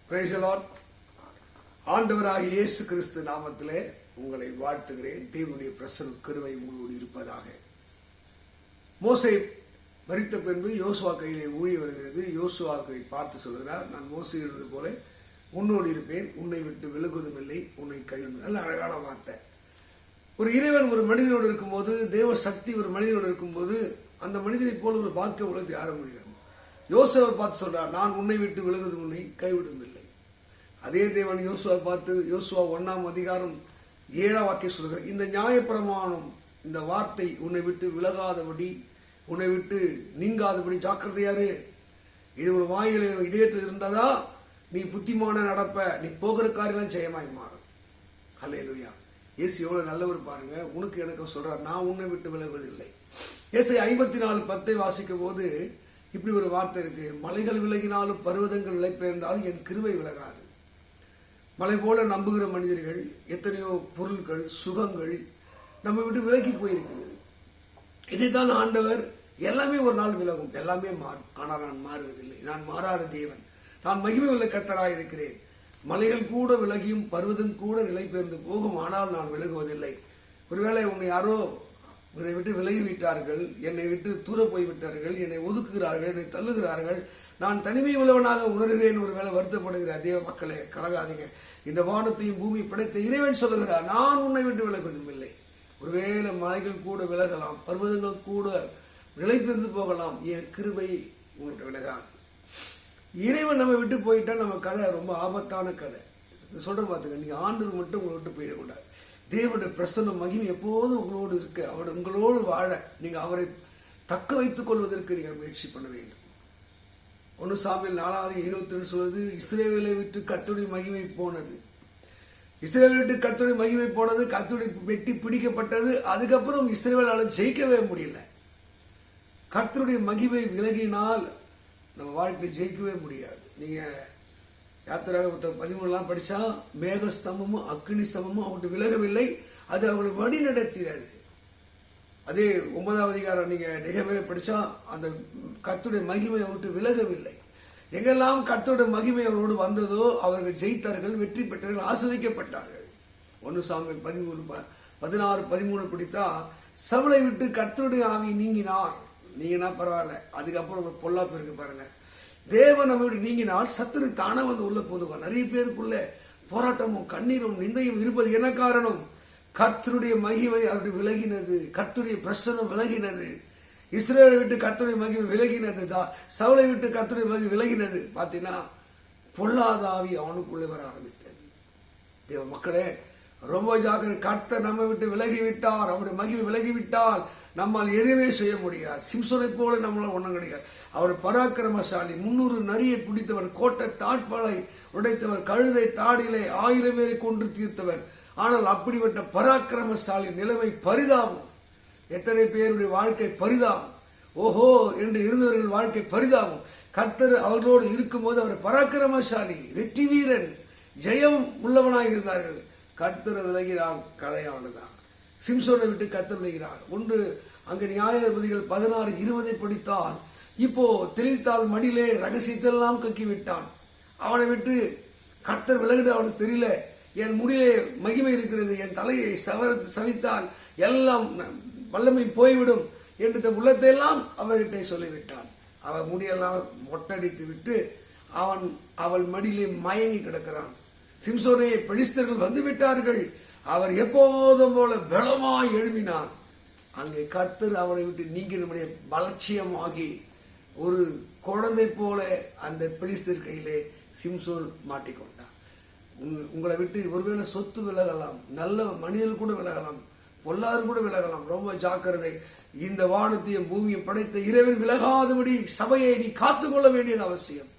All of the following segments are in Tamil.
Praise the Lord. ஆண்டவராகிய இயேசு கிறிஸ்து நாமத்திலே உங்களை வாழ்த்துகிறேன். தேவனுடைய பிரசன்ன கிருபை உங்களோடு இருப்பதாக. மோசே மரித்த பின்பு யோசுவா கையிலே ஊழி வருகிறது. யோசுவாவை பார்த்து சொல்கிறார், நான் மோசே இருந்தது போல உன்னோடு இருப்பேன், உன்னை விட்டு விலகுவதும் இல்லை, உன்னை கைவிடும். நல்ல அழகான வார்த்தை. ஒரு இறைவன் ஒரு மனிதனோடு இருக்கும்போது, தேவ சக்தி ஒரு மனிதனோடு இருக்கும்போது, அந்த மனிதனை போல ஒரு வாக்கிய உலகத்தை யார முடியும். யோசுவை பார்த்து சொல்றார், நான் உன்னை விட்டு விலகுவதும் உன்னை கைவிடும் இல்லை. அதே தேவன் யோசுவை பார்த்து யோசுவா 1 அதிகாரம் 7 வாக்கியம் சொல்கிறார், இந்த நியாயப்பிரமாணம், இந்த வார்த்தை உன்னை விட்டு விலகாதபடி, உன்னை விட்டு நீங்காதபடி ஜாக்கிரதையாரு. இது ஒரு வாயில இதயத்தில் இருந்ததா நீ புத்திமான நடப்ப, நீ போகிற காரியெல்லாம் ஜெயமாய் மாறும். அல்லேலூயா. இயேசு எவ்வளவு நல்லவர் பாருங்க. உனக்கு எனக்கு சொல்றார், நான் உன்னை விட்டு விலகுவதில்லை. ஏசாயா 54:10 வாசிக்கும் போது இப்படி ஒரு வார்த்தை இருக்கு, மலைகள் விலகினாலும் பர்வதங்கள் நிலைபெயர்ந்தாலும் என் கிருபை விலகாது. மலை போல நம்புகிற மனிதர்கள், எத்தனையோ பொருட்கள், சுகங்கள் நம்ம விட்டு விலகி போயிருக்கிறது. இதைத்தான் ஆண்டவர், எல்லாமே ஒரு நாள் விலகும், எல்லாமே மாறும், ஆனால் நான் மாறுவதில்லை, நான் மாறாத தேவன், நான் மகிமை உள்ள கர்த்தராய் இருக்கிறேன். மலைகள் கூட விலகியும் பர்வதம் கூட நிலை பெயர்ந்து போகும், ஆனால் நான் விலகுவதில்லை. ஒருவேளை உன்னை யாரோ என்னை விட்டு விலகி விட்டார்கள், என்னை விட்டு தூர போய்விட்டார்கள், என்னை ஒதுக்குகிறார்கள், என்னை தள்ளுகிறார்கள், நான் தனிமை உள்ளவனாக உணர்கிறேன். ஒருவேளை வருத்தப்படுகிற தேவ மக்களே, கலகாதீங்க. இந்த வானத்தையும் பூமி படைத்த இறைவன் சொல்லுகிறார், நான் உன்னை விட்டு விலகுவதும் இல்லை. ஒருவேளை மலைகள் கூட விலகலாம், பர்வதங்கள் கூட நிலை பெயர்ந்து போகலாம், என் கிருபை உங்கள்கிட்ட விலகாது. இறைவன் நம்ம விட்டு போயிட்டா நம்ம கதை ரொம்ப ஆபத்தான கதை. சொல்றேன் பார்த்துங்க, நீங்க ஆண்டவர் மட்டும் உங்களை விட்டு போயிடக்கூடாது. தேவனுடைய பிரசன்ன மகிமை எப்போதும் உங்களோடு இருக்க, அவர் உங்களோடு வாழ நீங்க அவரை தக்க வைத்துக் கொள்வதற்கு நீங்கள் முயற்சி பண்ண வேண்டும். 1 சாமுவேல் 4:22 சொல்வது, இஸ்ரவேலை விட்டு கர்த்தருடைய மகிமை போனது. இஸ்ரவேலை விட்டு கர்த்தருடைய மகிமை போனது, கர்த்தருடைய வெட்டி பிடிக்கப்பட்டது. அதுக்கப்புறம் இஸ்ரவேலால ஜெயிக்கவே முடியல. கர்த்தருடைய மகிமை விலகினால் நம்ம வாழ்க்கையை ஜெயிக்கவே முடியாது. நீங்க யாத்திராகமம் 13 படிச்சா, மேக ஸ்தம்பமும் அக்னி ஸ்தம்பமும் அவங்களுக்கு விலகவில்லை, அது அவங்களை வழி நடத்தியது. அதே 9 அதிகாரம் நீங்க நெகேமியா படிச்சா, அந்த கர்த்தருடைய மகிமை அவர்கிட்ட விலகவில்லை. எங்கெல்லாம் கர்த்தருடைய மகிமை அவரோடு வந்ததோ அவர்கள் ஜெயித்தார்கள், வெற்றி பெற்றார்கள், ஆசீர்வதிக்கப்பட்டார்கள். 1 சாமுவேல் 16:13 படித்தா, சவுலை விட்டு கர்த்தருடைய ஆவி நீங்கினார். நீங்கினா பரவாயில்ல, அதுக்கப்புறம் பொல்லாப்பு இருக்கு பாருங்க. தேவன் நம்ம விட்டு நீங்கினால் சத்துரு தானே வந்து உள்ள போதுவான். நிறைய பேருக்குள்ள போராட்டமும் கண்ணீரும் நிந்தையும் இருப்பது என்ன காரணம்? கர்த்தருடைய மகிமை அப்படி விலகினது, கர்த்தருடைய பிரசன்னம் விலகினது. இஸ்ரவேலை விட்டு கர்த்தருடைய மகிமை விலகினது, சவுலை விட்டு கர்த்தருடைய மகிமை விலகினது. பார்த்தீங்கன்னா பொல்லாத ஆவி அவனுக்குள்ளே வர ஆரம்பித்தது. தேவ மக்களே, ரொம்ப ஜாக்கிரதை. கர்த்தர் நம்ம விட்டு விலகிவிட்டார், அவருடைய மகிமை விலகிவிட்டால் நம்மால் எதுவுமே செய்ய முடியாது. சிம்சோனை போல நம்மளால் ஒன்றும் கிடையாது. அவர் பராக்கிரமசாலி, 300 நரியை பிடித்தவர், கோட்டை தாட்பாலை உடைத்தவர், கழுதை தாடிலே 1000 பேரை கொன்று தீர்த்தவர். ஆனால் அப்படிப்பட்ட பராக்கிரமசாலி நிலைமை பரிதாபம். எத்தனை பேருடைய வாழ்க்கை பரிதாபம். ஓஹோ என்று இருந்தவர்கள் வாழ்க்கை பரிதாபம். கர்த்தர் அவர்களோடு இருக்கும்போது அவர் பராக்கிரமசாலி, வெற்றி வீரன், ஜெயம் உள்ளவனாக இருந்தார்கள். கர்த்தர் விலகினான், கதையானதான். சிம்சோனை விட்டு கர்த்தர் விலகினார். ஒன்று அங்கு நியாயாதிபதிகள் 16:20 படித்தால், இப்போ தெளித்தால் மடியிலே ரகசியத்தெல்லாம் கக்கி விட்டான். அவனை விட்டு கர்த்தர் விலகிட அவனுக்கு தெரியல. என் முடியிலே மகிமை இருக்கிறது, என் தலையை சவித்தால் எல்லாம் வல்லமை போய்விடும் என்று தன் உள்ளத்தை எல்லாம் அவர்கிட்ட சொல்லிவிட்டான். அவன் முடியெல்லாம் மொட்டடித்து விட்டு அவள் மடியிலே மயங்கி கிடக்கிறான். சிம்சோனே, பெலிஸ்தர்கள் வந்து விட்டார்கள். அவர் எப்போதும் போல பலமாய் எழுப்பினார். அங்கே கர்த்தர் அவனை விட்டு நீங்கினுடைய பலட்சியமாகி ஒரு குழந்தை போல அந்த பெலிஸ்தர் கையிலே சிம்சோன் மாட்டிக்கொண்டார். உங்களை விட்டு ஒருவேளை சொத்து விலகலாம், நல்ல மனிதர்கள் கூட விலகலாம், பொல்லாது கூட விலகலாம். ரொம்ப ஜாக்கிரதை. இந்த வானத்தையும் பூமியும் படைத்த இறைவன் விலகாதபடி சபையை நீ காத்துக்கொள்ள வேண்டியது அவசியம்.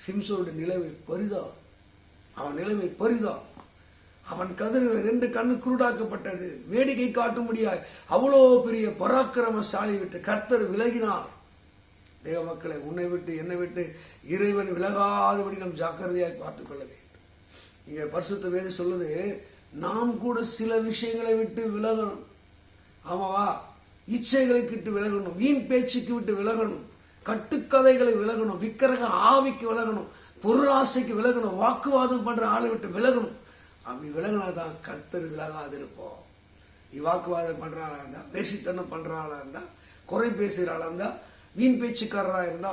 சிம்சோனுடைய நிலைமை பரிதா, அவன் நிலைமை பரிதா. அவன் கதிர் 2 கண்ணு குருடாக்கப்பட்டது, வேடிக்கை காட்ட முடியாது. அவ்வளோ பெரிய பராக்கிரமசாலி விட்டு கர்த்தர் விலகினார். தேவ மக்களை, உன்னை விட்டு என்னை விட்டு இறைவன் விலகாதபடி நாம் ஜாக்கிரதையாக பார்த்துக் கொள்ள வேண்டும். இங்க பரிசுத்த வேதம் சொல்லுது, நாம் கூட சில விஷயங்களை விட்டு விலகணும். ஆமாவா? இச்சைகளை விட்டு விலகணும், வீண் பேச்சுக்கு விட்டு விலகணும், கட்டுக்கதைகளை விலகணும், விக்கிரக ஆவிக்கு விலகணும், பொருளாசைக்கு விலகணும், வாக்குவாதம் பண்ற ஆளை விட்டு விலகணும். அப்படி விலகினாதான் கர்த்தர் விலகாது இருப்போம். நீ வாக்குவாதம் பண்ற ஆளா இருந்தா, பேசித்தனம் பண்ற ஆளா இருந்தா, குறை பேசுகிற ஆளா இருந்தா, வீண் பேச்சுக்காரரா இருந்தா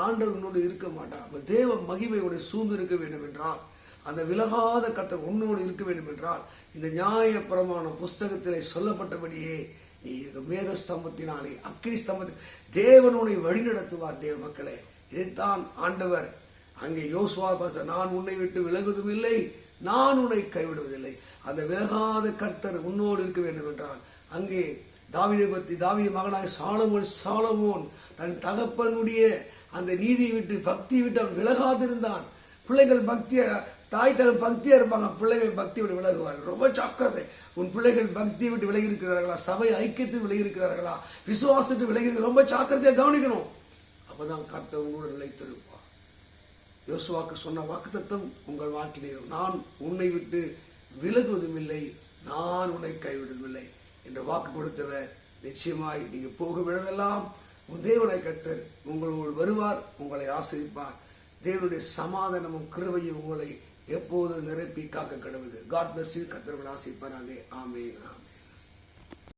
ஆண்டவனோடு இருக்க மாட்டான். தேவ மகிமையோடு சூழ்ந்து இருக்க வேண்டும் என்றால், அந்த விலகாத கர்த்தர் உன்னோடு இருக்க வேண்டும் என்றால், இந்த நியாய பிரமாண புஸ்தகத்திலே சொல்லப்பட்டபடியே நீ மேக ஸ்தம்பத்தினாலே, அக்கினி ஸ்தம்பத்தில் தேவனோடு வழிநடத்துவார். தேவ மக்களே, இதைத்தான் ஆண்டவர் அங்கே யோசுவா பேச, நான் உன்னை விட்டு விலகுவதும் இல்லை, நான் உன்னை கைவிடுவதில்லை. அந்த விலகாத கர்த்தர் உன்னோடு இருக்க வேண்டும் என்றால், அங்கே தாவீதை பற்றி, தாவீது மகனாய் சாலமோன் தன் தகப்பனுடைய அந்த நீதியை விட்டு, பக்தியை விட்டு அவன் விலகாதிருந்தான். பிள்ளைகள் பக்தியா, தாய் தகவல் பக்தியா இருப்பாங்க, பிள்ளைகள் பக்தி விட்டு விலகுவார்கள். ரொம்ப ஜாக்கிரதை. உன் பிள்ளைகள் பக்தியை விட்டு விலகி இருக்கிறார்களா, சபை ஐக்கியத்தில் விலகி இருக்கிறார்களா, விசுவாசத்தில் விலகி, ரொம்ப ஜாக்கிரதையா கவனிக்கணும். அப்பதான் கர்த்தர் உங்களோடு நிலைத்திருப்பார். யோசுவாக்கு சொன்ன வாக்குத்தத்தம் உங்கள் வாழ்க்கையில், நான் உன்னை விட்டு விலகுவதும் இல்லை, நான் உன்னை கைவிடுவதும் இல்லை என்ற வாக்கு கொடுத்தவர். நிச்சயமாய் நீங்க போகும் இடமெல்லாம் உன் தேவனை கர்த்தர் உங்களோடு வருவார், உங்களை ஆசீர்வதிப்பார். தேவனுடைய சமாதானமும் கிருபையும் உங்களை எப்போதும் நிரப்பி காக்க கடவுது. God bless you. கர்த்தர் உங்களை ஆசீர்வதிப்பாராக. ஆமென், ஆமென்.